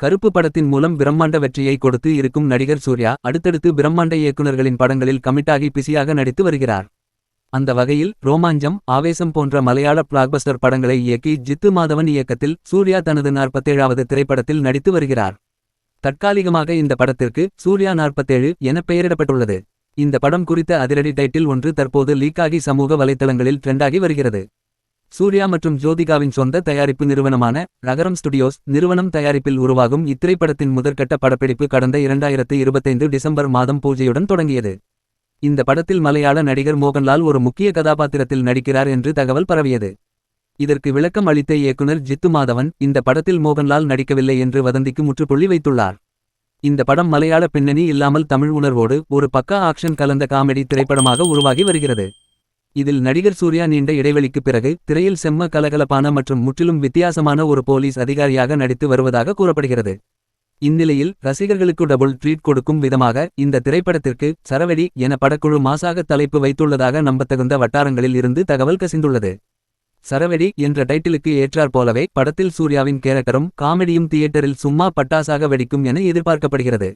கருப்பு படத்தின் மூலம் பிரம்மாண்ட வெற்றியை கொடுத்து இருக்கும் நடிகர் சூர்யா அடுத்தடுத்து பிரம்மாண்ட இயக்குனர்களின் படங்களில் கமிட்டாகி பிஸியாக நடித்து வருகிறார். அந்த வகையில் ரோமாஞ்சம், ஆவேசம் போன்ற மலையாள பிளாக்பஸ்டர் படங்களை இயக்கி ஜித்து மாதவன் இயக்கத்தில் சூர்யா தனது 47வது திரைப்படத்தில் நடித்து வருகிறார். தற்காலிகமாக இந்த படத்திற்கு சூர்யா 47 என பெயரிடப்பட்டுள்ளது. இந்த படம் குறித்த அதிரடி டைட்டில் ஒன்று தற்போது லீக்காகி சமூக வலைத்தளங்களில் ட்ரெண்டாகி வருகிறது. சூர்யா மற்றும் ஜோதிகாவின் சொந்த தயாரிப்பு நிறுவனமான ரகரம் ஸ்டுடியோஸ் நிறுவனம் தயாரிப்பில் உருவாகும் இத்திரைப்படத்தின் முதற்கட்ட படப்பிடிப்பு கடந்த 2025 டிசம்பர் மாதம் பூஜையுடன் தொடங்கியது. இந்த படத்தில் மலையாள நடிகர் மோகன்லால் ஒரு முக்கிய கதாபாத்திரத்தில் நடிக்கிறார் என்று தகவல் பரவியது. இதற்கு விளக்கம் அளித்த இயக்குனர் ஜித்து மாதவன் இந்த படத்தில் மோகன்லால் நடிக்கவில்லை என்று வதந்திக்கு முற்றுப்புள்ளி வைத்துள்ளார். இந்த படம் மலையாள பின்னணி இல்லாமல் தமிழ் உணர்வோடு ஒரு பக்கா ஆக்ஷன் கலந்த காமெடி திரைப்படமாக உருவாகி வருகிறது. இதில் நடிகர் சூர்யா நீண்ட இடைவெளிக்கு பிறகு திரையில் செம்ம கலகலப்பான மற்றும் முற்றிலும் வித்தியாசமான ஒரு போலீஸ் அதிகாரியாக நடித்து வருவதாக கூறப்படுகிறது. இந்நிலையில் ரசிகர்களுக்கு டபுள் ட்ரீட் கொடுக்கும் விதமாக இந்த திரைப்படத்திற்கு சரவெடி என படக்குழு மாசாக தலைப்பு வைத்துள்ளதாக நம்பத்தகுந்த வட்டாரங்களில் இருந்து தகவல் கசிந்துள்ளது. சரவெடி என்ற டைட்டிலுக்கு ஏற்றாற் போலவே படத்தில் சூர்யாவின் கேரக்டரும் காமெடியும் தியேட்டரில் சும்மா பட்டாசாக வெடிக்கும் என எதிர்பார்க்கப்படுகிறது.